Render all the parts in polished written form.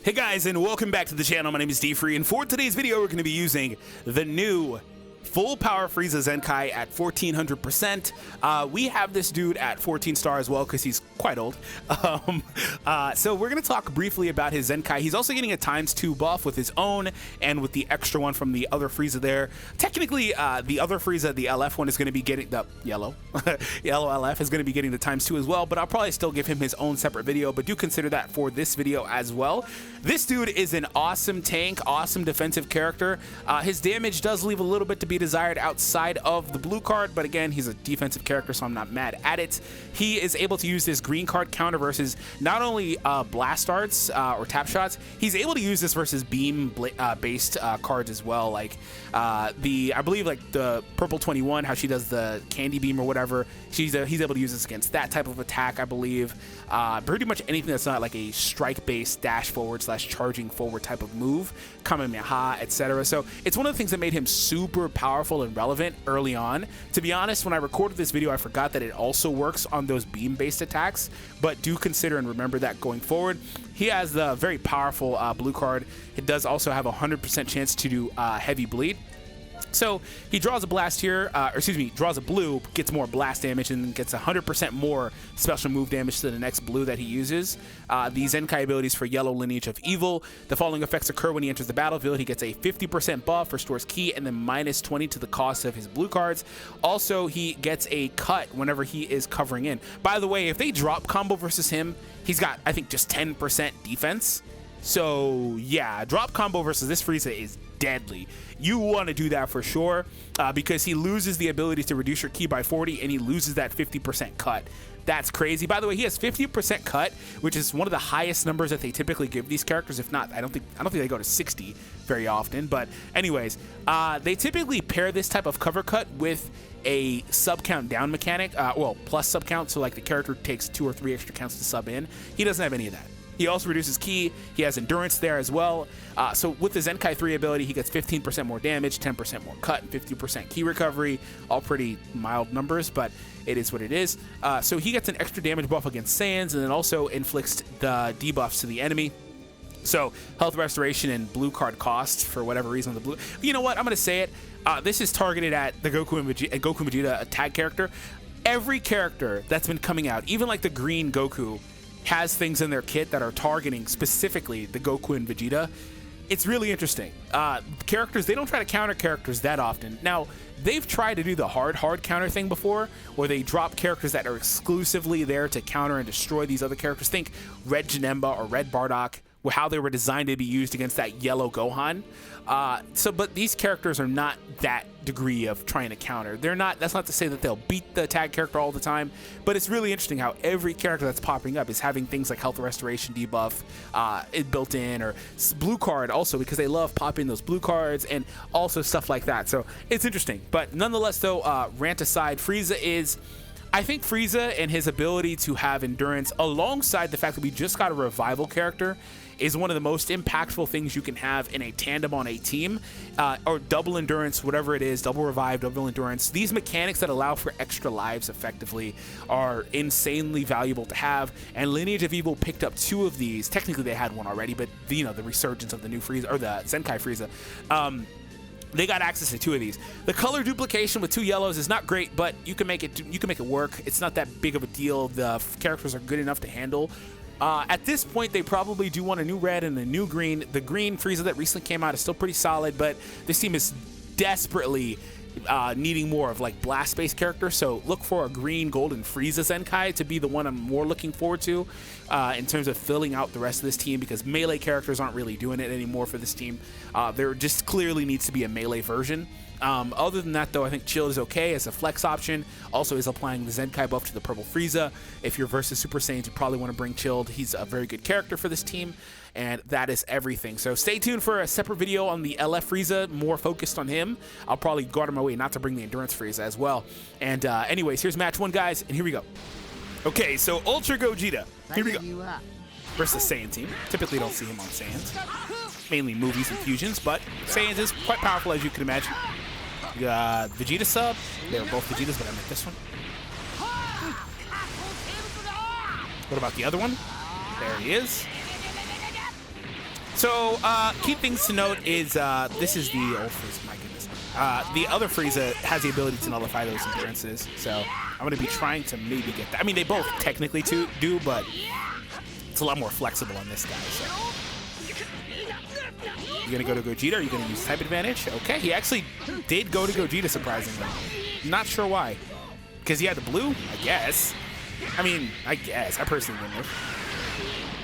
Hey guys, and welcome back to the channel. My name is D-Free, and for today's video we're going to be using the new full power Frieza Zenkai at 1400%. We have this dude at 14 star as well because he's quite old. So we're going to talk briefly about his Zenkai. He's also getting a ×2 buff with his own and with the extra one from the other Frieza there. Technically, the other Frieza, the LF one, is going to be getting the yellow LF is going to be getting the ×2 as well, but I'll probably still give him his own separate video, but do consider that for this video as well. This dude is an awesome tank, awesome defensive character. His damage does leave a little bit to be desired outside of the blue card, but again, he's a defensive character, so I'm not mad at it. He is able to use this green card counter versus not only blast arts or tap shots, he's able to use this versus beam based cards as well, like I believe like the purple 21, how she does the candy beam or whatever. He's able to use this against that type of attack, I believe. Pretty much anything that's not like a strike based dash forward / charging forward type of move, Kamehameha, etc. So it's one of the things that made him super powerful and relevant early on. To be honest, when I recorded this video, I forgot that it also works on those beam based attacks, but do consider and remember that going forward. He has the very powerful blue card. It does also have a 100% chance to do heavy bleed. So he draws a blast here, draws a blue, gets more blast damage, and gets 100% more special move damage to the next blue that he uses. The Zenkai abilities for Yellow Lineage of Evil. The following effects occur when he enters the battlefield. He gets a 50% buff, restores ki, and then -20 to the cost of his blue cards. Also, he gets a cut whenever he is covering in. By the way, if they drop combo versus him, he's got, I think, just 10% defense. So yeah, drop combo versus this Frieza is deadly. You want to do that for sure, because he loses the ability to reduce your ki by 40, and he loses that 50% cut. That's crazy. By the way, he has 50% cut, which is one of the highest numbers that they typically give these characters. If not, I don't think they go to 60 very often. But anyways, they typically pair this type of cover cut with a sub count down mechanic. Well, plus sub count, so like the character takes 2 or 3 extra counts to sub in. He doesn't have any of that. He also reduces ki. He has endurance there as well. So with the Zenkai 3 ability, he gets 15% more damage, 10% more cut, and 50% ki recovery. All pretty mild numbers, but it is what it is. So he gets an extra damage buff against Saiyans, and then also inflicts the debuffs to the enemy. So health restoration and blue card cost for whatever reason. The blue. You know what? I'm gonna say it. This is targeted at the Goku and Vegeta tag character. Every character that's been coming out, even like the green Goku, has things in their kit that are targeting specifically the Goku and Vegeta. It's really interesting. Characters, they don't try to counter characters that often. Now, they've tried to do the hard counter thing before, where they drop characters that are exclusively there to counter and destroy these other characters. Think Red Janemba or Red Bardock, how they were designed to be used against that yellow Gohan. But these characters are not that degree of trying to counter. They're not. That's not to say that they'll beat the tag character all the time, but it's really interesting how every character that's popping up is having things like health restoration debuff built in, or blue card also, because they love popping those blue cards and also stuff like that. So it's interesting. But nonetheless, though, rant aside, I think Frieza and his ability to have endurance, alongside the fact that we just got a revival character, is one of the most impactful things you can have in a tandem on a team, or double endurance, whatever it is, double revive, double endurance. These mechanics that allow for extra lives effectively are insanely valuable to have, and Lineage of Evil picked up 2 of these. Technically they had one already, but the resurgence of the new Frieza, or the Zenkai Frieza, they got access to 2 of these. The color duplication with 2 yellows is not great, but you can make it work. It's not that big of a deal. The characters are good enough to handle. At this point, they probably do want a new red and a new green. The green Frieza that recently came out is still pretty solid, but this team is desperately needing more of like blast-based characters. So look for a green golden Frieza Zenkai to be the one I'm more looking forward to in terms of filling out the rest of this team, because melee characters aren't really doing it anymore for this team. There just clearly needs to be a melee version. Other than that, though, I think Chill is okay as a flex option. Also is applying the Zenkai buff to the purple Frieza. If you're versus Super Saiyans, you probably want to bring Chilled. He's a very good character for this team, and that is everything. So stay tuned for a separate video on the LF Frieza, more focused on him. I'll probably go out of my way not to bring the Endurance Frieza as well. And anyways, here's match 1, guys, and here we go. Okay, so Ultra Gogeta. Here we go. Versus Saiyan team. Typically don't see him on Saiyans. Mainly movies and fusions, but Saiyans is quite powerful, as you can imagine. You got Vegeta sub. They were both Vegetas, but I meant this one. What about the other one? There he is. So, key things to note is this is the old Frieza. My goodness. The other Frieza has the ability to nullify those endurances. So, I'm going to be trying to maybe get that. I mean, they both technically do, but it's a lot more flexible on this guy. So, you going to go to Gogeta, or are you going to use type advantage? Okay, he actually did go to Gogeta, surprisingly. Not sure why. Because he had the blue? I guess. I mean, I guess. I personally wouldn't have.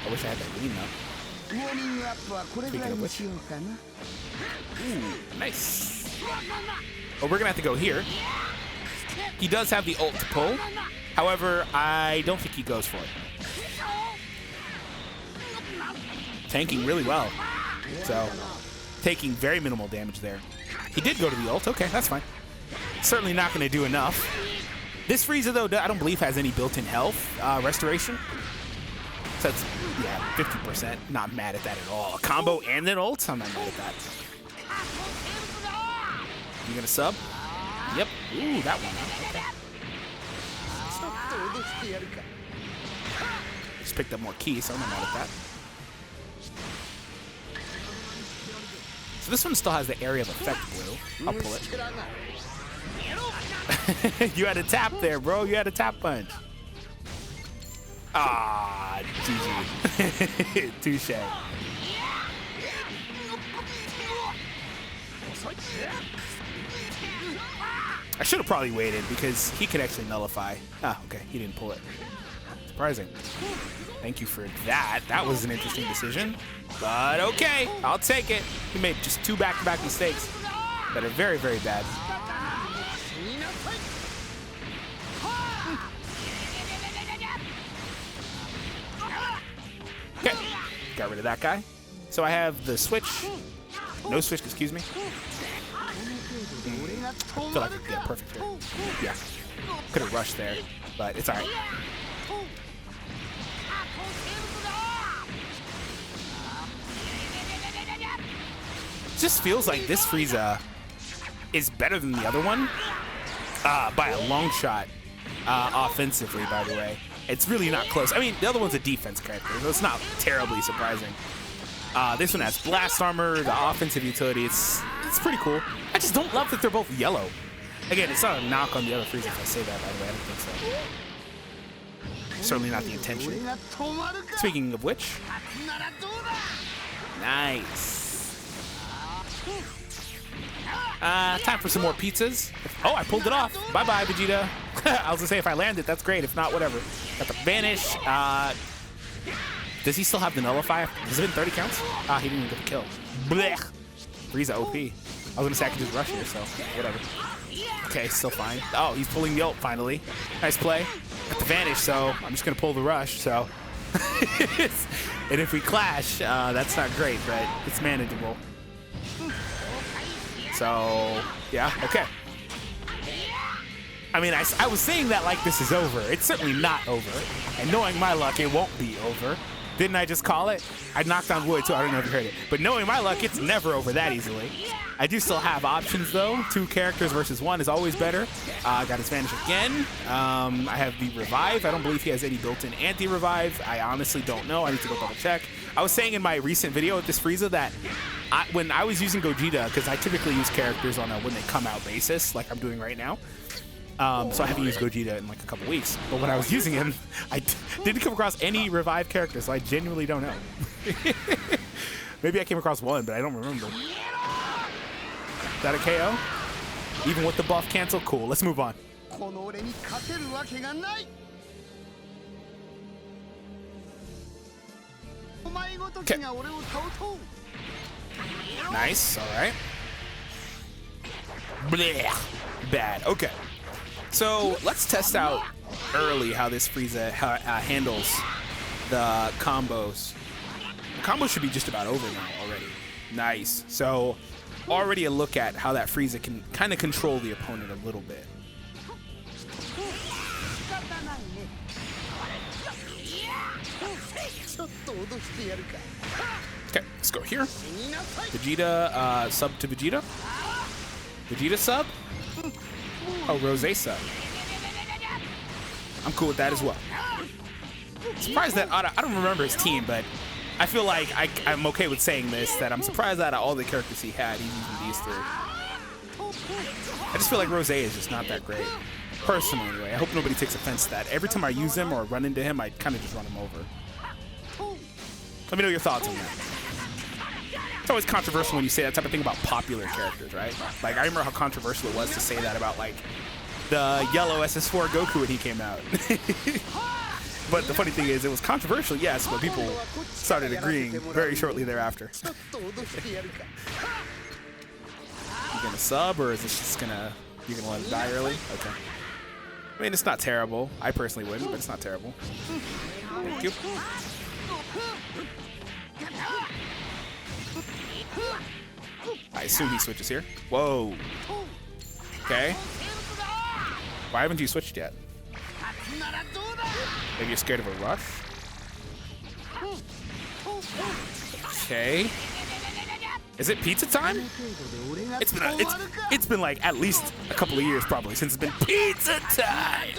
I wish I had that green, though. Speaking of which. Ooh, nice. Well, we're going to have to go here. He does have the ult to pull. However, I don't think he goes for it. Tanking really well. So, taking very minimal damage there. He did go to the ult. Okay, that's fine. Certainly not going to do enough. This Frieza, though, I don't believe has any built-in health restoration. So that's, yeah, 50%. Not mad at that at all. A combo and an ult? I'm not mad at that. You gonna sub? Yep. Ooh, that one. Okay. Just picked up more keys, so I'm not mad at that. So this one still has the area of effect blue. I'll pull it. You had a tap there, bro. You had a tap punch. Ah, GG. Touche. I should have probably waited because he could actually nullify. Ah, okay. He didn't pull it. Surprising. Thank you for that. That was an interesting decision. But okay, I'll take it. He made just 2 back-to-back mistakes that are very, very bad. Okay, got rid of that guy. So I have the switch. No switch, excuse me. I feel like, yeah, perfect here. Yeah, could have rushed there, but it's all right. Just feels like this Frieza is better than the other one by a long shot offensively, by the way. It's really not close. I mean, the other one's a defense character, so it's not terribly surprising. This one has blast armor, the offensive utility. It's pretty cool. I just don't love that they're both yellow. Again, it's not a knock on the other Frieza if I say that, by the way. I don't think so. Certainly not the intention. Speaking of which, nice. Time for some more pizzas. Oh, I pulled it off. Bye-bye, Vegeta. I was gonna say if I land it, that's great. If not, whatever. Got the vanish. Does he still have the nullify? Has it been 30 counts? Ah, he didn't even get the kill. Blech. Frieza OP. I was gonna say I could just rush here, so whatever. Okay, still fine. Oh, he's pulling the ult finally. Nice play. Got the vanish, so I'm just gonna pull the rush. So, and if we clash, that's not great, but it's manageable. So, yeah, okay. I mean, I was saying that like this is over. It's certainly not over. And knowing my luck, it won't be over. Didn't I just call it? I knocked on wood, too. I don't know if you heard it. But knowing my luck, it's never over that easily. I do still have options, though. 2 characters versus 1 is always better. Got his vanish again. I have the revive. I don't believe he has any built-in anti-revive. I honestly don't know. I need to go double check. I was saying in my recent video with this Frieza that when I was using Gogeta, because I typically use characters on a when they come out basis, like I'm doing right now. So I haven't used Gogeta in like a couple weeks. But when I was using him, I didn't come across any revived characters, so I genuinely don't know. Maybe I came across one, but I don't remember. Is that a KO? Even with the buff cancel? Cool, let's move on. Okay. Nice, alright. Blech. Bad, okay. So let's test out early how this Frieza handles the combos. The combo should be just about over now already. Nice. So already a look at how that Frieza can kind of control the opponent a little bit. Okay, let's go here. Vegeta, sub to Vegeta. Vegeta sub. Oh, Rose sub. I'm cool with that as well. Surprised that I don't remember his team, but I feel like I'm okay with saying this, that I'm surprised that out of all the characters he had, he's using these three. I just feel like Rose is just not that great. Personally, anyway. I hope nobody takes offense to that. Every time I use him or run into him, I kind of just run him over. Let me know your thoughts on that. It's always controversial when you say that type of thing about popular characters, right? Like, I remember how controversial it was to say that about, like, the yellow SS4 Goku when he came out. But the funny thing is, it was controversial, yes, but people started agreeing very shortly thereafter. You gonna sub, or is this just gonna, you're gonna let it die early? Okay. I mean, it's not terrible. I personally wouldn't, but it's not terrible. Thank you. I assume he switches here. Whoa. Okay. Why haven't you switched yet? Maybe you're scared of a rush? Okay. Is it pizza time? It's been like at least a couple of years probably since it's been pizza time.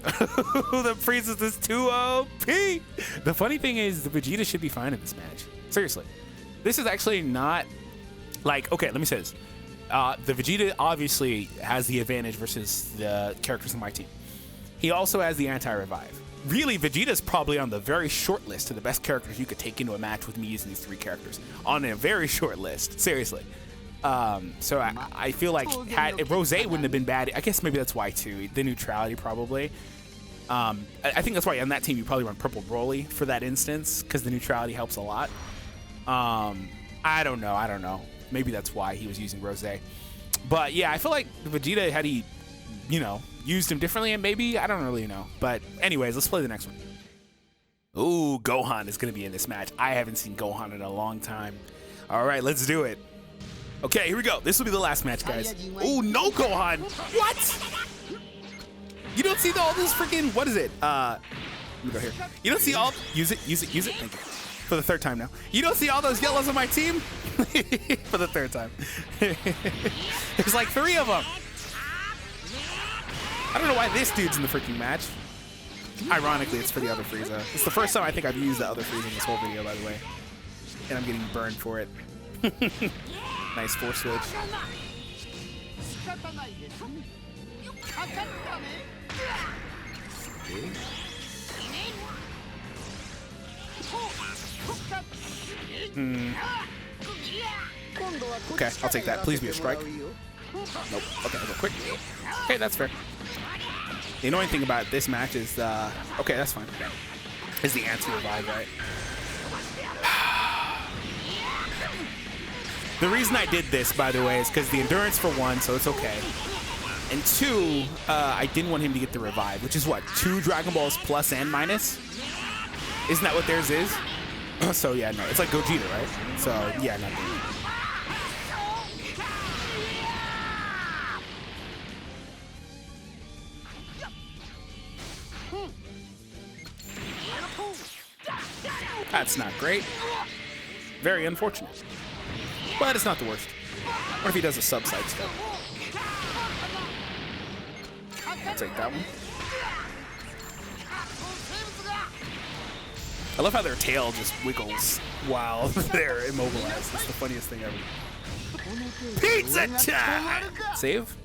The Frieza is too OP. The funny thing is, the Vegeta should be fine in this match. Seriously, this is actually not like, okay, let me say this. The Vegeta obviously has the advantage versus the characters on my team. He also has the anti-revive. Really, Vegeta's probably on the very short list of the best characters you could take into a match with me using these three characters. On a very short list, seriously. So I feel like if Rose wouldn't have been bad, I guess maybe that's why too. The neutrality probably. I think that's why on that team you probably run Purple Broly for that instance, because the neutrality helps a lot. I don't know. Maybe that's why he was using Rose. But yeah, I feel like Vegeta, had he, you know, used him differently, and maybe, I don't really know. But anyways, let's play the next one. Ooh, Gohan is going to be in this match. I haven't seen Gohan in a long time. All right, let's do it. Okay, here we go. This will be the last match, guys. Ooh, no Gohan. What? You don't see all this freaking, what is it? Let me go here. You don't see all, use it. Thank you. For the third time now. You don't see all those yellows on my team? For the third time. There's like 3 of them. I don't know why this dude's in the freaking match. Ironically, it's for the other Frieza. It's the first time I think I've used the other Frieza in this whole video, by the way. And I'm getting burned for it. Nice force switch. Okay, I'll take that. Please be a strike. Nope. Okay, I'll go quick. Okay, that's fair. The annoying thing about this match is, okay, that's fine. Is the anti-revive, right? The reason I did this, by the way, is because the endurance for 1, so it's okay. And 2, I didn't want him to get the revive, which is what, 2 Dragon Balls plus and minus? Isn't that what theirs is? So yeah, no, it's like Gogeta, right? So yeah, not good. That's not great. Very unfortunate. But it's not the worst. What if he does a sub-side step? I'll take that one. I love how their tail just wiggles while they're immobilized. It's the funniest thing ever. Pizza time! Save?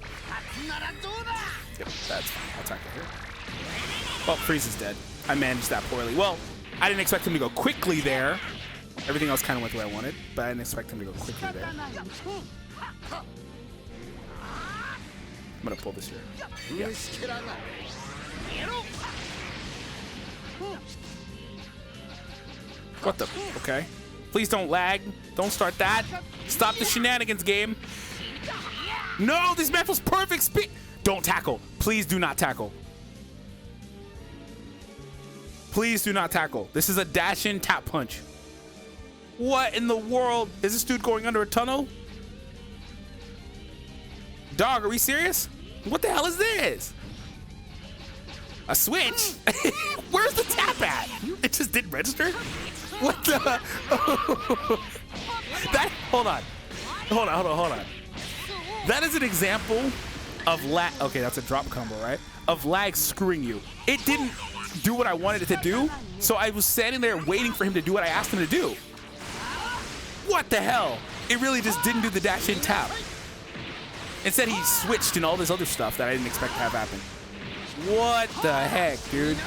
Yep, that's fine. I'll attack it here. Well, Frieza's dead. I managed that poorly. Well, I didn't expect him to go quickly there. Everything else kind of went the way I wanted, but I didn't expect him to go quickly there. I'm gonna pull this here. Yeah. What the? Okay. Please don't lag. Don't start that. Stop the shenanigans, game. No, this match was perfect speed. Don't tackle. Please do not tackle. Please do not tackle. This is a dash-in tap punch. What in the world? Is this dude going under a tunnel? Dog, are we serious? What the hell is this? A switch? Where's the tap at? It just didn't register? What the? That, hold on. That is an example of lag. Okay, that's a drop combo, right? Of lag screwing you. it didn't do what I wanted it to do. So I was standing there waiting for him to do what I asked him to do. What the hell? It really just didn't do the dash in tap. Instead, he switched and all this other stuff that I didn't expect to have happen. What the heck, dude?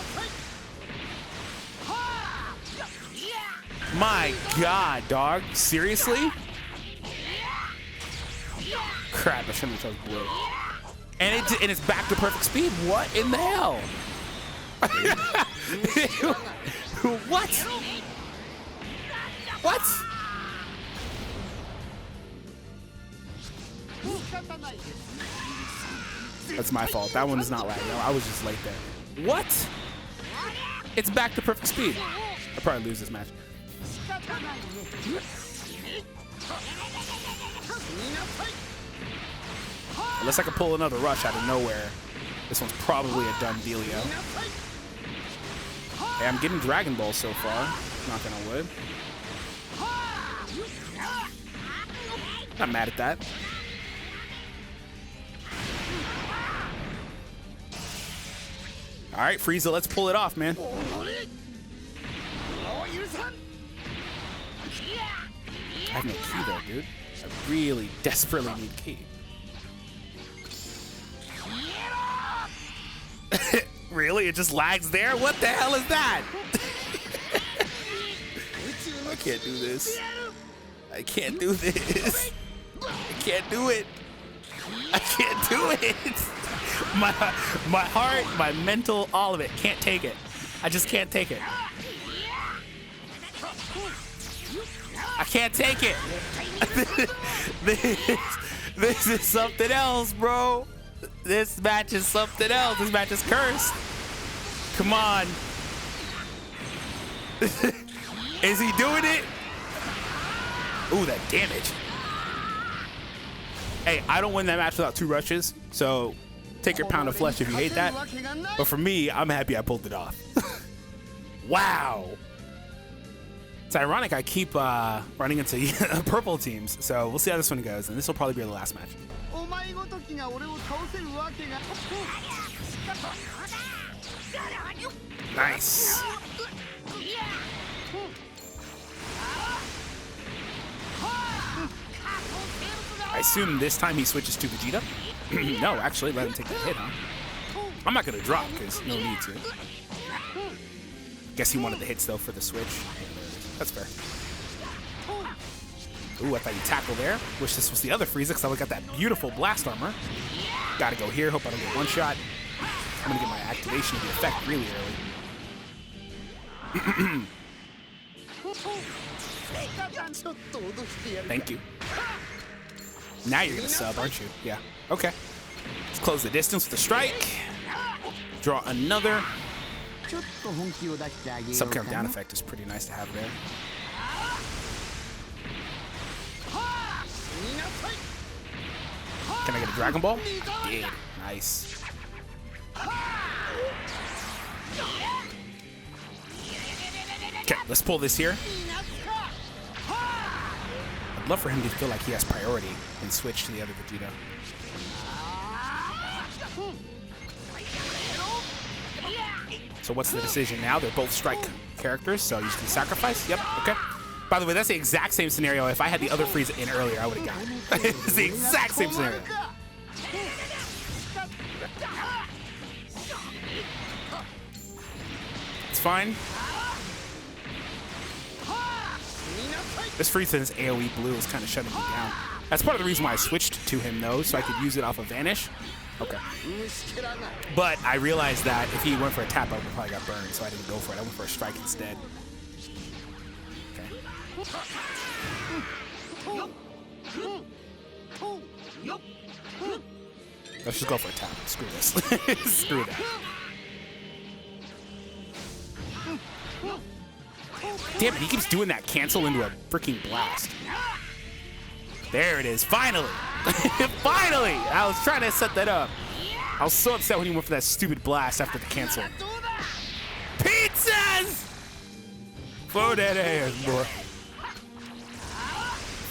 My God, dog. Seriously? Crap, I shouldn't have chose blue. And it's back to perfect speed. What in the hell? What? What? That's my fault. That one is not lagging. I was just late there. What? It's back to perfect speed. I'll probably lose this match. Unless I can pull another rush out of nowhere. This one's probably a done dealio. Hey, I'm getting Dragon Ball so far. Knock on wood. Not mad at that. All right, Frieza, let's pull it off, man. I have no key though, dude. I really desperately need key. Really? It just lags there? What the hell is that? I can't do this. I can't do this. I can't do it. I can't do it. My heart, my mental, all of it. Can't take it. I just can't take it. I can't take it. This is something else, bro. This match is something else. This match is cursed. Come on. Is he doing it? Ooh, that damage. Hey, I don't win that match without 2 rushes, so take your pound of flesh if you hate that. But for me, I'm happy I pulled it off. Wow. It's ironic I keep running into purple teams, so we'll see how this one goes, and this will probably be the last match. Nice. I assume this time he switches to Vegeta. No, actually, let him take the hit, huh? I'm not gonna drop, because no need to. Guess he wanted the hits, though, for the switch. That's fair. Ooh, I thought you tackled there. Wish this was the other Frieza, because I would got that beautiful blast armor. Gotta go here, hope I don't get one shot. I'm gonna get my activation to the effect really early. Thank you. Now you're gonna sub, aren't you? Yeah. Okay. Let's close the distance with a strike. Draw another. Sub count down effect is pretty nice to have there. Can I get a Dragon Ball? Yeah. Nice. Okay, let's pull this here. I'd love for him to feel like he has priority and switch to the other Vegeta. So what's the decision now? They're both strike characters, so you can sacrifice? Yep, okay. By the way, that's the exact same scenario. If I had the other Frieza in earlier, I would have got it. It's the exact same scenario. It's fine. This Frieza's AoE blue is kind of shutting me down. That's part of the reason why I switched to him, though, so I could use it off of Vanish. Okay. But I realized that if he went for a tap, I would have probably got burned, so I didn't go for it. I went for a strike instead. Okay. Let's just go for a tap. Screw this. Screw that. Damn it, he keeps doing that cancel into a freaking blast. There it is, finally! Finally! I was trying to set that up. I was so upset when he went for that stupid blast after the cancel. Pizzas! For that ass, boy.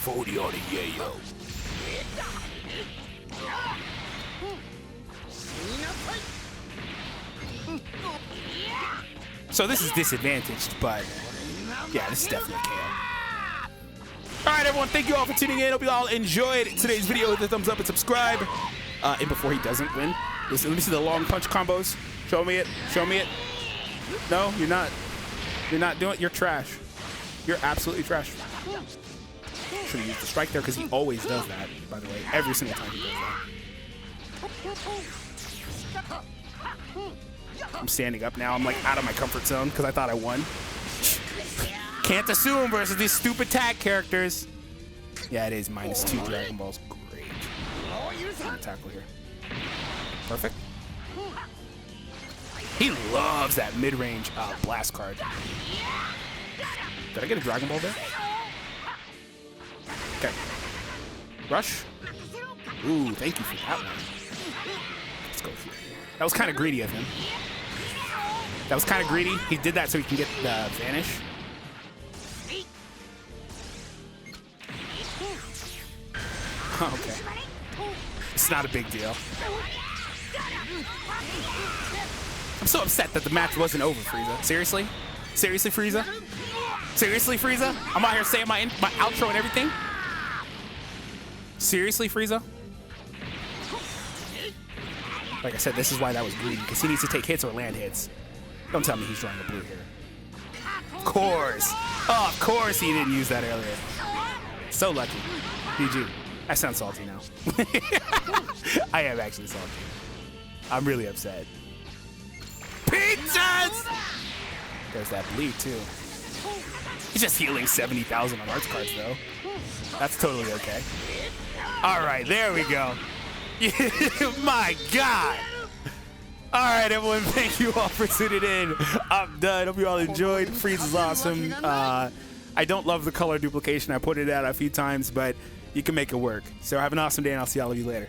40 on the yayo. So this is disadvantaged, but yeah, this is definitely a KO. All right, everyone, thank you all for tuning in. Hope you all enjoyed today's video. Hit the thumbs up and subscribe. And before he doesn't win, listen, let me see the long punch combos. Show me it. Show me it. No, you're not. You're not doing it. You're trash. You're absolutely trash. Should have used the strike there because he always does that, by the way. Every single time he does that. I'm standing up now. I'm like out of my comfort zone because I thought I won. Can't assume versus these stupid tag characters. Yeah, it is -2 Dragon Balls. Great. Tackle here. Perfect. He loves that mid-range blast card. Did I get a Dragon Ball there? Okay. Rush. Ooh, thank you for that one. Let's go here. That was kind of greedy of him. That was kind of greedy. He did that so he can get the vanish. Okay. It's not a big deal. I'm so upset that the match wasn't over, Frieza. Seriously? Seriously, Frieza? Seriously, Frieza? I'm out here saying my outro and everything? Seriously, Frieza? Like I said, this is why that was greedy, because he needs to take hits or land hits. Don't tell me he's drawing the blue here. Of course. Oh, of course he didn't use that earlier. So lucky. GG. I sound salty now. I am actually salty. I'm really upset. Pizzas! There's that bleed, too. He's just healing 70,000 on arts cards, though. That's totally okay. All right, there we go. My God. All right, everyone, thank you all for tuning in. I'm done. Hope you all enjoyed. Frieza's awesome. I don't love the color duplication. I put it out a few times, but you can make it work. So have an awesome day, and I'll see all of you later.